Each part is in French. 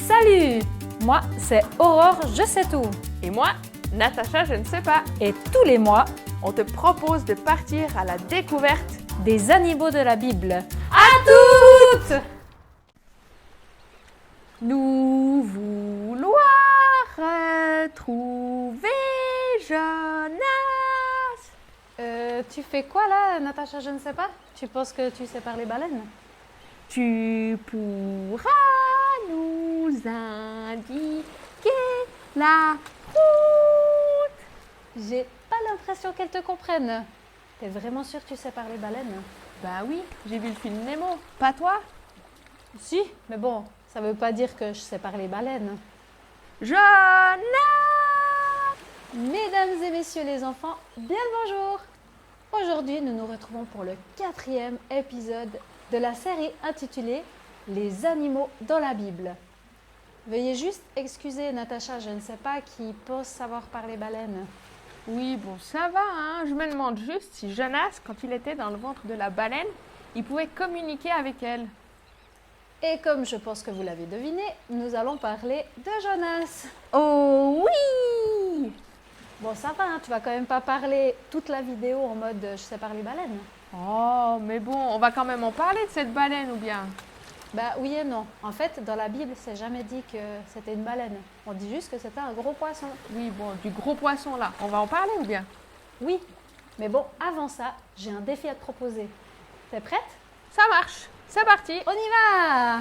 Salut! Moi, c'est Aurore, je sais tout. Et moi, Natacha, je ne sais pas. Et tous les mois, On te propose de partir à la découverte. des animaux de la Bible. À toutes! Nous voulons retrouver Jonas. Tu fais quoi là, Natacha, je ne sais pas? Tu penses que tu sais parler baleine? Tu pourras nous indiquer la route. J'ai pas l'impression qu'elle te comprenne. T'es vraiment sûre que tu sais parler baleine? Bah oui, j'ai vu le film Nemo, pas toi? Si, mais bon, ça veut pas dire que je sais parler baleine. Jonas! Mesdames et messieurs les enfants, bien le bonjour! Aujourd'hui, nous nous retrouvons pour le 4e épisode de la série intitulée « Les animaux dans la Bible ». Veuillez juste excuser Natacha, je ne sais pas, qui pense savoir parler baleine. Oui, bon, ça va, hein. Je me demande juste si Jonas, quand il était dans le ventre de la baleine, il pouvait communiquer avec elle. Et comme je pense que vous l'avez deviné, nous allons parler de Jonas. Oh oui! Bon, ça va, hein, tu vas quand même pas parler toute la vidéo en mode « je sais parler baleine ». Oh, mais bon, on va quand même en parler de cette baleine, ou bien? Bah oui et non. En fait, dans la Bible, c'est jamais dit que c'était une baleine. On dit juste que c'était un gros poisson. Oui, bon, du gros poisson, là. On va en parler, ou bien? Oui, mais bon, avant ça, j'ai un défi à te proposer. T'es prête? Ça marche. C'est parti. On y va!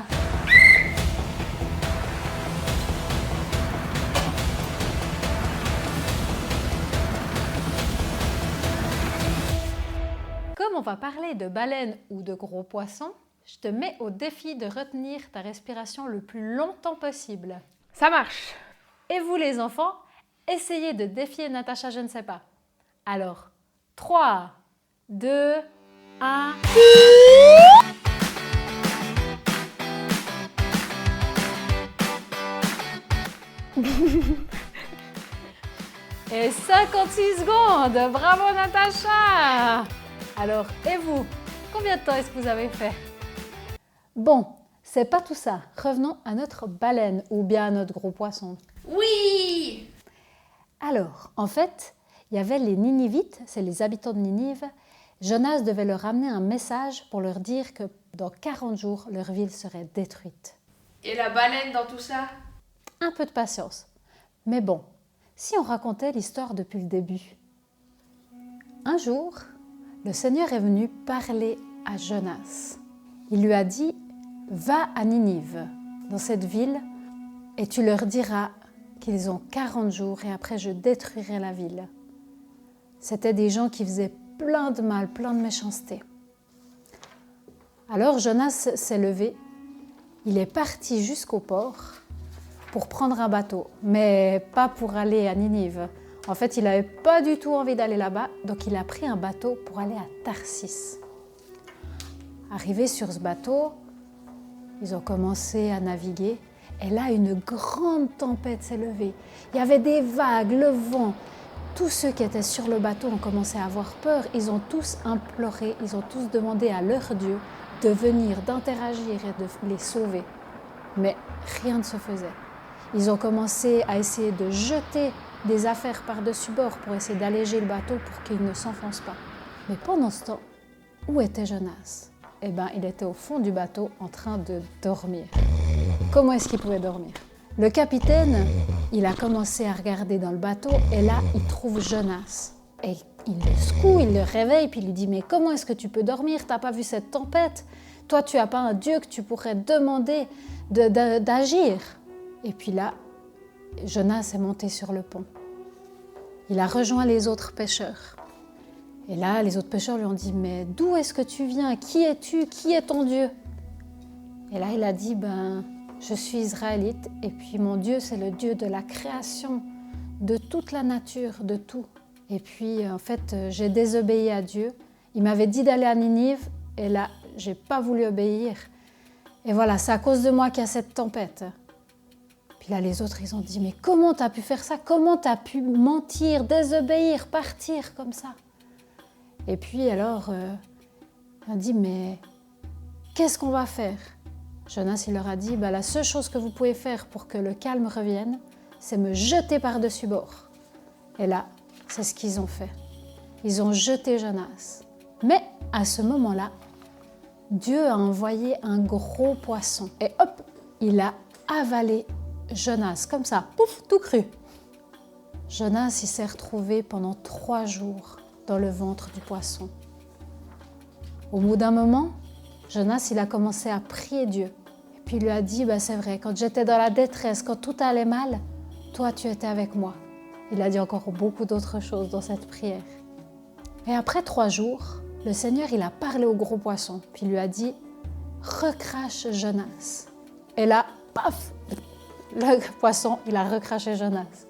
Comme on va parler de baleines ou de gros poissons, je te mets au défi de retenir ta respiration le plus longtemps possible. Ça marche. Et vous les enfants, essayez de défier Natacha, je ne sais pas. Alors, 3, 2, 1... Et 56 secondes! Bravo Natacha! Alors, et vous? Combien de temps est-ce que vous avez fait? Bon, c'est pas tout ça. Revenons à notre baleine ou bien à notre gros poisson. Oui! Alors, en fait, il y avait les Ninivites, c'est les habitants de Ninive. Jonas devait leur amener un message pour leur dire que dans 40 jours, leur ville serait détruite. Et la baleine dans tout ça? Un peu de patience. Mais bon, si on racontait l'histoire depuis le début. Un jour, le Seigneur est venu parler à Jonas. Il lui a dit « Va à Ninive, dans cette ville, et tu leur diras qu'ils ont 40 jours et après je détruirai la ville. » C'était des gens qui faisaient plein de mal, plein de méchanceté. Alors Jonas s'est levé, il est parti jusqu'au port pour prendre un bateau, mais pas pour aller à Ninive. En fait, il n'avait pas du tout envie d'aller là-bas, donc il a pris un bateau pour aller à Tarsis. Arrivé sur ce bateau, ils ont commencé à naviguer. Et là, une grande tempête s'est levée. Il y avait des vagues, le vent. Tous ceux qui étaient sur le bateau ont commencé à avoir peur. Ils ont tous imploré, ils ont tous demandé à leur Dieu de venir, d'interagir et de les sauver. Mais rien ne se faisait. Ils ont commencé à essayer de jeter des affaires par-dessus bord pour essayer d'alléger le bateau pour qu'il ne s'enfonce pas. Mais pendant ce temps, où était Jonas? Eh bien, il était au fond du bateau en train de dormir. Comment est-ce qu'il pouvait dormir? Le capitaine, il a commencé à regarder dans le bateau et là, il trouve Jonas. Et il le secoue, il le réveille, puis il lui dit « Mais comment est-ce que tu peux dormir? T'as pas vu cette tempête? Toi, tu n'as pas un Dieu que tu pourrais demander d'agir ?» Et puis là, Jonas est monté sur le pont. Il a rejoint les autres pêcheurs. Et là, les autres pêcheurs lui ont dit « Mais d'où est-ce que tu viens? Qui es-tu? Qui est ton Dieu ?» Et là, il a dit « Je suis israélite et puis mon Dieu, c'est le Dieu de la création, de toute la nature, de tout. Et puis, en fait, j'ai désobéi à Dieu. Il m'avait dit d'aller à Ninive et là, j'ai pas voulu obéir. Et voilà, c'est à cause de moi qu'il y a cette tempête. » Puis là, les autres, ils ont dit « Mais comment t'as pu faire ça? Comment t'as pu mentir, désobéir, partir comme ça ?» Et puis alors, on a dit « Mais qu'est-ce qu'on va faire ?» Jonas, il leur a dit, la seule chose que vous pouvez faire pour que le calme revienne, c'est me jeter par-dessus bord. Et là, c'est ce qu'ils ont fait. Ils ont jeté Jonas. Mais à ce moment-là, Dieu a envoyé un gros poisson. Et hop, il a avalé Jonas, comme ça, pouf, tout cru. Jonas, il s'est retrouvé pendant 3 jours dans le ventre du poisson. Au bout d'un moment, Jonas, il a commencé à prier Dieu. Et puis il lui a dit, c'est vrai, quand j'étais dans la détresse, quand tout allait mal, toi, tu étais avec moi. Il a dit encore beaucoup d'autres choses dans cette prière. Et après 3 jours, le Seigneur, il a parlé au gros poisson. Puis il lui a dit, recrache Jonas. Et là, paf, le poisson, il a recraché Jonas.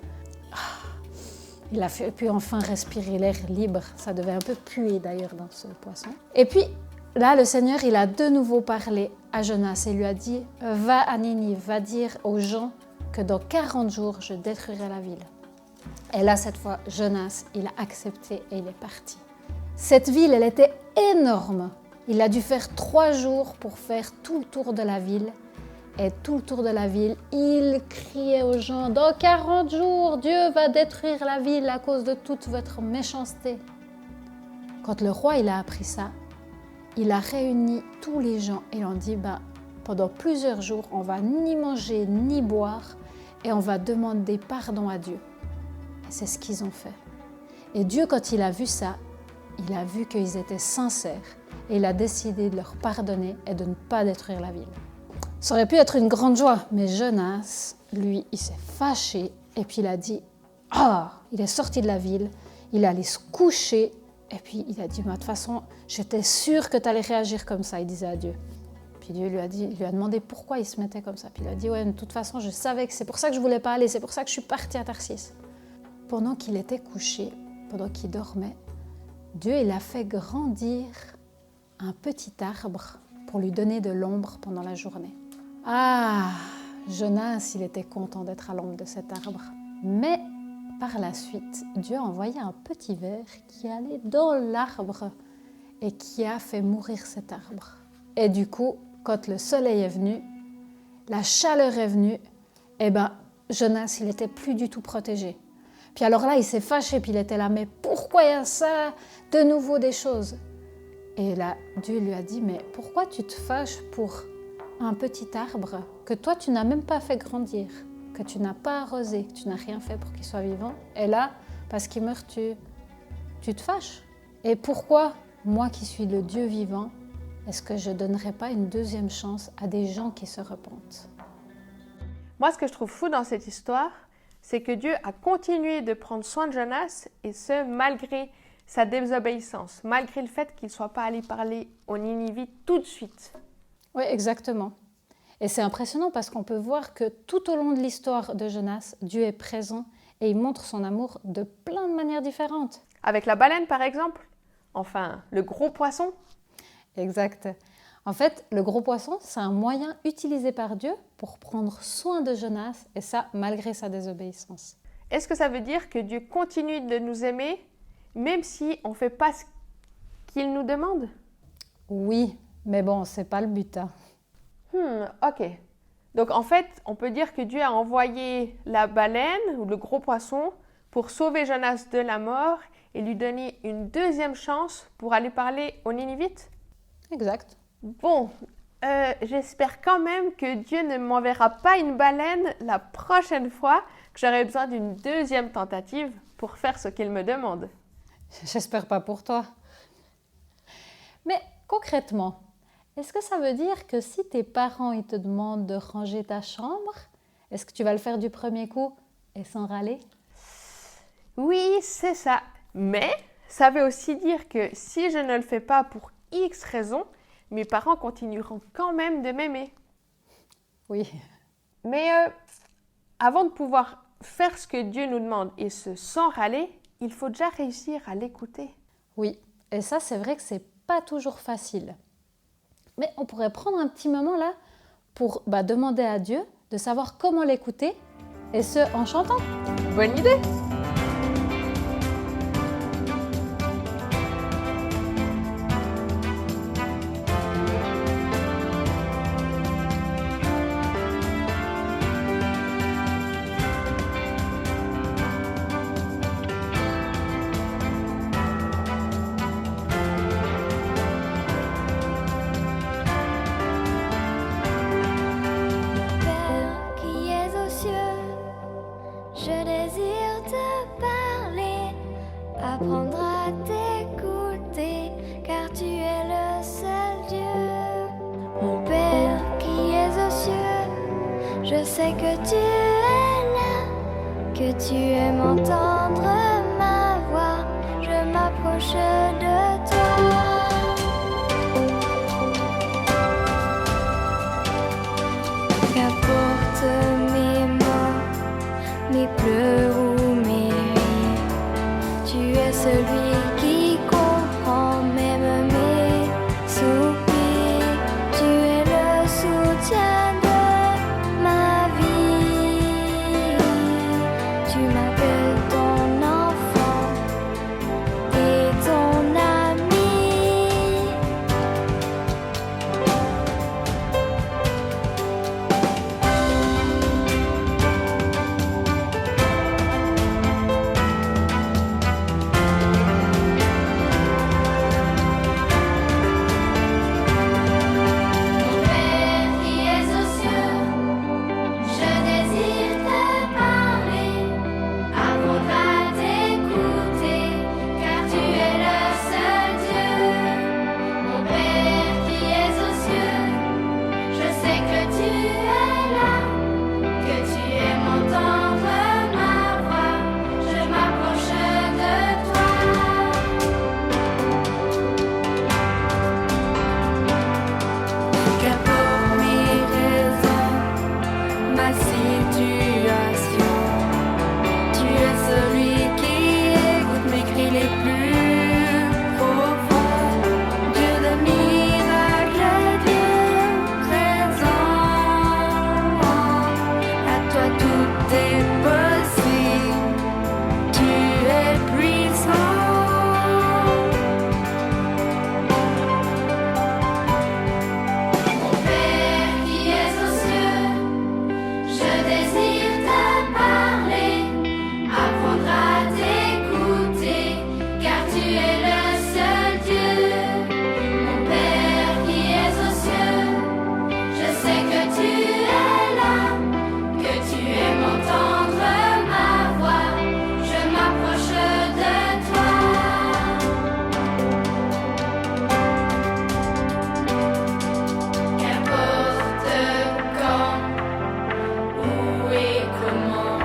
Il a pu enfin respirer l'air libre. Ça devait un peu puer d'ailleurs dans ce poisson. Et puis là, le Seigneur, il a de nouveau parlé à Jonas et lui a dit, va à Ninive, va dire aux gens que dans 40 jours, je détruirai la ville. Et là, cette fois, Jonas, il a accepté et il est parti. Cette ville, elle était énorme. Il a dû faire 3 jours pour faire tout le tour de la ville. Et tout le tour de la ville, il criait aux gens, dans 40 jours, Dieu va détruire la ville à cause de toute votre méchanceté. Quand le roi, il a appris ça, il a réuni tous les gens et on dit, pendant plusieurs jours, on va ni manger ni boire et on va demander pardon à Dieu. Et c'est ce qu'ils ont fait. Et Dieu, quand il a vu ça, il a vu qu'ils étaient sincères et il a décidé de leur pardonner et de ne pas détruire la ville. Ça aurait pu être une grande joie, mais Jonas, lui, il s'est fâché et puis il a dit, il est sorti de la ville, il est allé se coucher et puis il a dit, de toute façon, j'étais sûre que tu allais réagir comme ça, il disait à Dieu. Puis Dieu lui a demandé pourquoi il se mettait comme ça. Puis il a dit, de toute façon, je savais que c'est pour ça que je ne voulais pas aller, c'est pour ça que je suis partie à Tarsis. Pendant qu'il était couché, pendant qu'il dormait, Dieu, il a fait grandir un petit arbre pour lui donner de l'ombre pendant la journée. Jonas, il était content d'être à l'ombre de cet arbre. Mais par la suite, Dieu a envoyé un petit ver qui allait dans l'arbre et qui a fait mourir cet arbre. Et du coup, quand le soleil est venu, la chaleur est venue, Jonas, il n'était plus du tout protégé. Puis alors là, il s'est fâché, puis il était là, mais pourquoi il y a ça, de nouveau des choses? Et là, Dieu lui a dit, mais pourquoi tu te fâches pour un petit arbre que toi, tu n'as même pas fait grandir, que tu n'as pas arrosé, que tu n'as rien fait pour qu'il soit vivant. Et là, parce qu'il meurt, tu te fâches. Et pourquoi, moi qui suis le Dieu vivant, est-ce que je ne donnerais pas une deuxième chance à des gens qui se repentent? Moi, ce que je trouve fou dans cette histoire, c'est que Dieu a continué de prendre soin de Jonas, et ce, malgré sa désobéissance, malgré le fait qu'il ne soit pas allé parler aux Ninivites tout de suite. Oui, exactement. Et c'est impressionnant parce qu'on peut voir que tout au long de l'histoire de Jonas, Dieu est présent et il montre son amour de plein de manières différentes. Avec la baleine, par exemple? Enfin, le gros poisson? Exact. En fait, le gros poisson, c'est un moyen utilisé par Dieu pour prendre soin de Jonas, et ça, malgré sa désobéissance. Est-ce que ça veut dire que Dieu continue de nous aimer, même si on ne fait pas ce qu'il nous demande? Oui, mais bon, c'est pas le but. Ok. Donc en fait, on peut dire que Dieu a envoyé la baleine, ou le gros poisson, pour sauver Jonas de la mort et lui donner une deuxième chance pour aller parler aux Ninivites? Exact. Bon, j'espère quand même que Dieu ne m'enverra pas une baleine la prochaine fois que j'aurai besoin d'une deuxième tentative pour faire ce qu'il me demande. J'espère pas pour toi. Mais concrètement, est-ce que ça veut dire que si tes parents ils te demandent de ranger ta chambre, est-ce que tu vas le faire du premier coup et sans râler? Oui, c'est ça. Mais ça veut aussi dire que si je ne le fais pas pour X raisons, mes parents continueront quand même de m'aimer. Oui. Mais avant de pouvoir faire ce que Dieu nous demande et ce sans râler, il faut déjà réussir à l'écouter. Oui, et ça c'est vrai que c'est pas toujours facile. Mais on pourrait prendre un petit moment là pour demander à Dieu de savoir comment l'écouter, et ce en chantant. Bonne idée! sais que tu es là, que tu aimes entendre ma voix. Je m'approche de toi. Qu'apportent mes mots, mes pleurs ou mes rires, tu es celui qui comprend même mes soupirs. Tu es le soutien de ma vie. Tu m'appelles ton enfant et ton ami. Mon Père qui es aux cieux, je désire te parler, apprendre à t'écouter, car tu es le seul Dieu. Mon Père qui es aux cieux, je sais que tu es là, que tu aimes entendre ma voix. Je m'approche de toi. Qu'importe mes raisons, ma situation, tu es celui qui écoute mes cris les plus profonds. Dieu de miracles, Dieu présent. À toi tout est possible, tu es puissant. Mon Père qui es aux cieux, je désire te parler, apprendre à t'écouter, car tu es le seul Dieu. Mon Père qui es aux cieux, je sais que tu es là, que tu aimes entendre ma voix. Je m'approche de toi. Qu'importe quand, où et comment,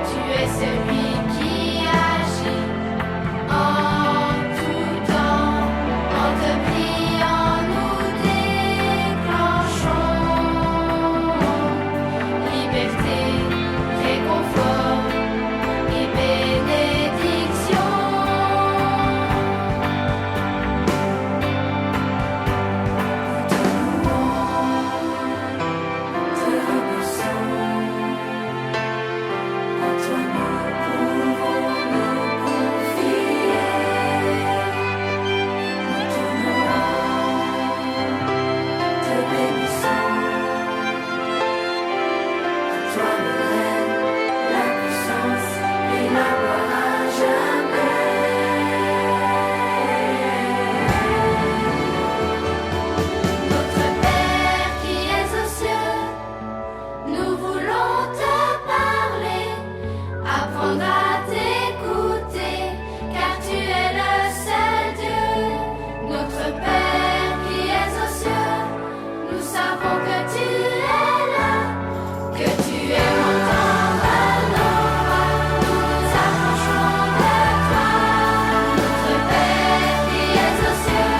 tu es celui qui agit en tout temps. En te priant, nous déclenchons liberté, réconfort et bénédiction. Notre Père qui es aux cieux, nous voulons te parler, apprendre à t'écouter, car tu es le seul Dieu. Notre Père qui es aux cieux, nous savons que tu es là, que tu aimes entendre nos voix. Nous nous approchons de toi. Notre Père qui es aux cieux,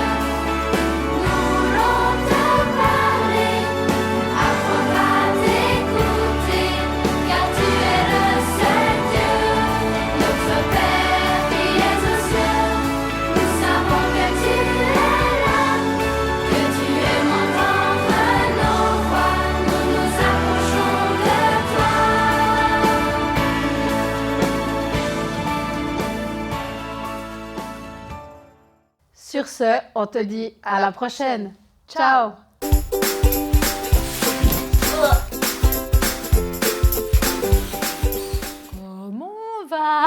nous voulons te parler, apprendre à t'écouter, car tu es le seul Dieu. Notre Père qui es aux cieux, nous savons que tu es là, que tu aimes entendre nos voix. Nous nous approchons de toi. Sur ce, on te dit à la prochaine. Ciao. Comment on va?